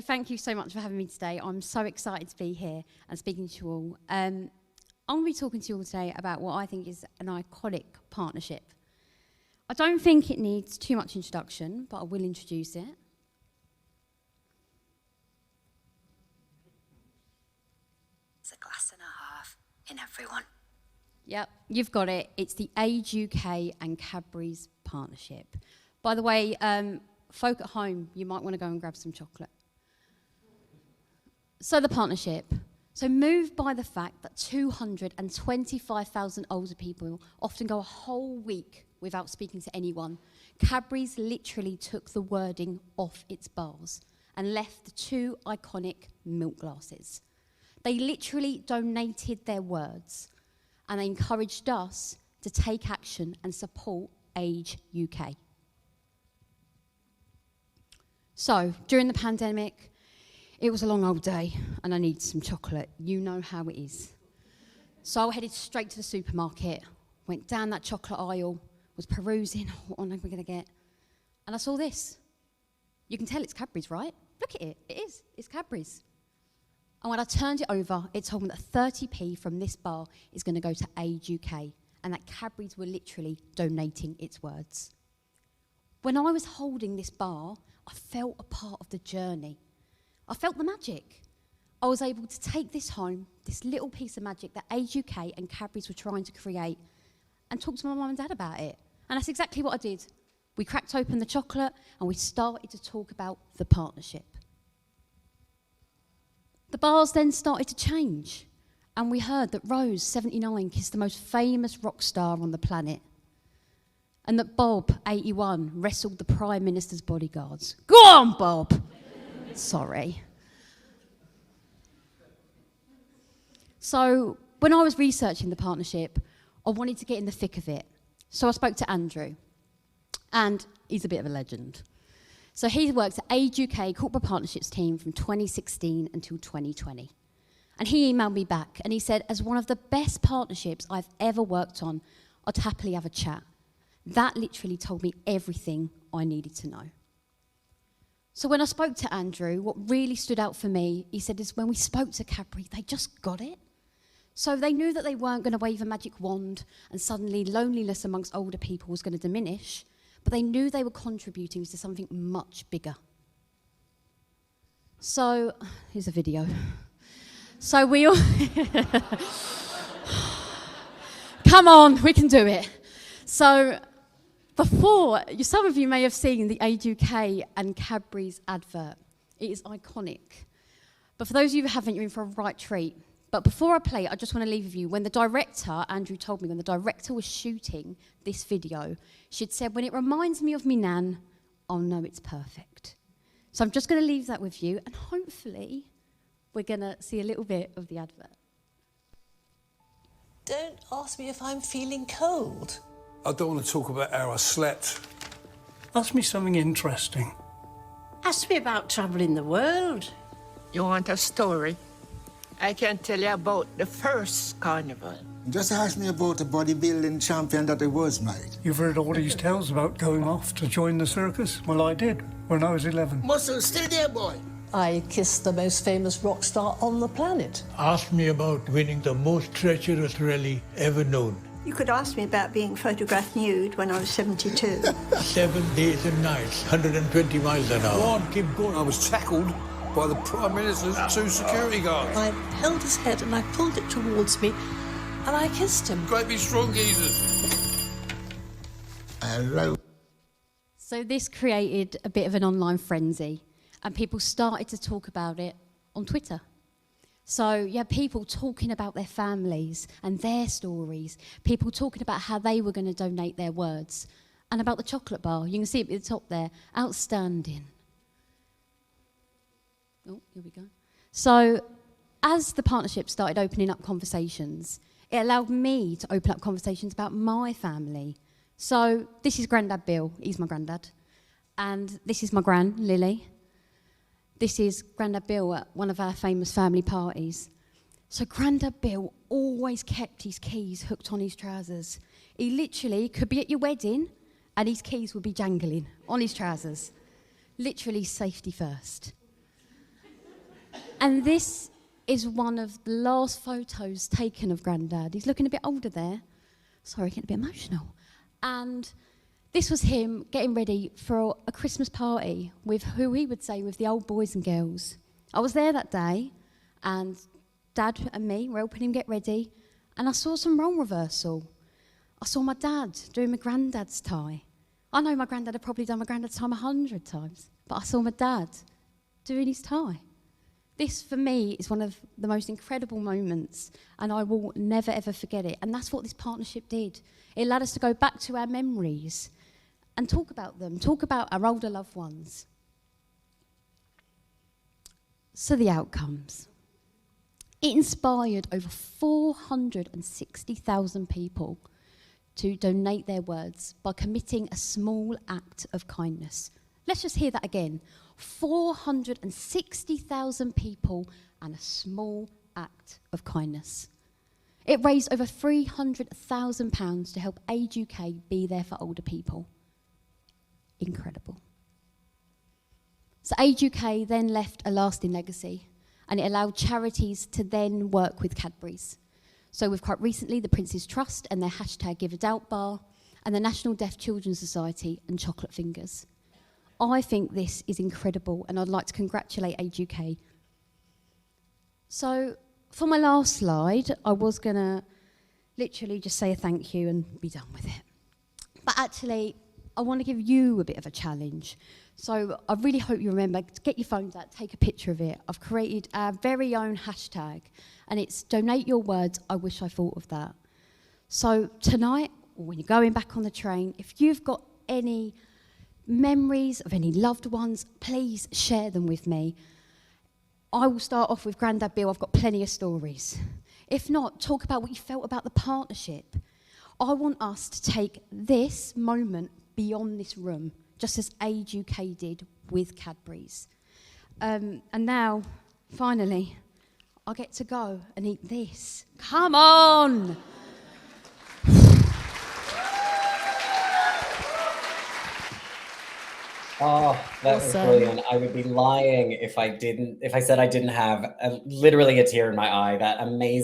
Thank you so much for having me today. I'm so excited to be here and speaking to you all. I'm going to be talking to you all today about what I think is an iconic partnership. I don't think it needs too much introduction, but I will introduce it. It's a glass and a half in everyone. Yep, you've got it. It's the Age UK and Cadbury's partnership. By the way, folk at home, you might want to go and grab some chocolate. So the partnership. So moved by the fact that 225,000 older people often go a whole week without speaking to anyone, Cadbury's literally took the wording off its bars and left the two iconic milk glasses. They literally donated their words, and they encouraged us to take action and support Age UK. So, during the pandemic, it was a long old day, and I needed some chocolate. You know how it is. So I headed straight to the supermarket, went down that chocolate aisle, was perusing, what am I going to get? And I saw this. You can tell it's Cadbury's, right? Look at it. It is. It's Cadbury's. And when I turned it over, it told me that 30p from this bar is going to go to Age UK, and that Cadbury's were literally donating its words. When I was holding this bar, I felt a part of the journey. I felt the magic. I was able to take this home, this little piece of magic that Age UK and Cadbury's were trying to create, and talk to my mum and dad about it. And that's exactly what I did. We cracked open the chocolate and we started to talk about the partnership. The bars then started to change, and we heard that Rose, 79, kissed the most famous rock star on the planet, and that Bob, 81, wrestled the Prime Minister's bodyguards. Go on, Bob! Sorry. So when I was researching the partnership, I wanted to get in the thick of it. So I spoke to Andrew, and he's a bit of a legend. So he works at Age UK Corporate Partnerships team from 2016 until 2020. And he emailed me back, and he said, as one of the best partnerships I've ever worked on, I'd happily have a chat. That literally told me everything I needed to know. So when I spoke to Andrew, what really stood out for me, he said, is when we spoke to Cadbury, they just got it. So they knew that they weren't going to wave a magic wand and suddenly loneliness amongst older people was going to diminish, but they knew they were contributing to something much bigger. So, here's a video. So we all... Come on, we can do it. So... Before, some of you may have seen the Age UK and Cadbury's advert. It is iconic. But for those of you who haven't, you're in for a right treat. But before I play it, I just want to leave with you. When the director, Andrew told me, when the director was shooting this video, she'd said, when it reminds me of me nan, I'll know it's perfect. So I'm just going to leave that with you, and hopefully we're going to see a little bit of the advert. Don't ask me if I'm feeling cold. I don't want to talk about how I slept. Ask me something interesting. Ask me about travelling the world. You want a story? I can tell you about the first carnival. Just ask me about the bodybuilding champion that I was, mate. You've heard all these tales about going off to join the circus? Well, I did, when I was 11. Muscle, stay there, boy. I kissed the most famous rock star on the planet. Ask me about winning the most treacherous rally ever known. You could ask me about being photographed nude when I was 72. 7 days and nights, 120 miles an hour. Go on, keep going. I was tackled by the Prime Minister's 2 security guards. I held his head and I pulled it towards me and I kissed him. Great big strong geezers. Hello. So this created a bit of an online frenzy, and people started to talk about it on Twitter. So you had people talking about their families and their stories, people talking about how they were going to donate their words, and about the chocolate bar. You can see it at the top there, outstanding. Oh, here we go. So as the partnership started opening up conversations, it allowed me to open up conversations about my family. So this is Grandad Bill, he's my granddad, and this is my gran, Lily. This is Grandad Bill at one of our famous family parties. So Grandad Bill always kept his keys hooked on his trousers. He literally could be at your wedding and his keys would be jangling on his trousers. Literally safety first. And this is one of the last photos taken of Grandad. He's looking a bit older there. Sorry, getting a bit emotional. And this was him getting ready for a Christmas party with who he would say with the old boys and girls. I was there that day, and Dad and me were helping him get ready, and I saw some role reversal. I saw my dad doing my granddad's tie. I know my granddad had probably done my granddad's tie 100 times, but I saw my dad doing his tie. This, for me, is one of the most incredible moments, and I will never, ever forget it. And that's what this partnership did. It allowed us to go back to our memories and talk about them, talk about our older loved ones. So the outcomes. It inspired over 460,000 people to donate their words by committing a small act of kindness. Let's just hear that again. 460,000 people and a small act of kindness. It raised over £300,000 to help Age UK be there for older people. Incredible. So Age UK then left a lasting legacy, and it allowed charities to then work with Cadbury's. So we've quite recently the Prince's Trust and their hashtag Give a Doubt bar, and the National Deaf Children's Society and Chocolate Fingers. I think this is incredible, and I'd like to congratulate Age UK. So for my last slide, I was going to literally just say a thank you and be done with it. But actually, I want to give you a bit of a challenge. So I really hope you remember to get your phones out, take a picture of it. I've created our very own hashtag, and it's donate your words, I wish I thought of that. So tonight, or when you're going back on the train, if you've got any memories of any loved ones, please share them with me. I will start off with Grandad Bill. I've got plenty of stories. If not, talk about what you felt about the partnership. I want us to take this moment beyond this room, just as Age UK did with Cadbury's. And now, finally, I get to go and eat this. Come on! Oh, that was brilliant. I would be lying if I said I didn't have literally a tear in my eye. That amazing.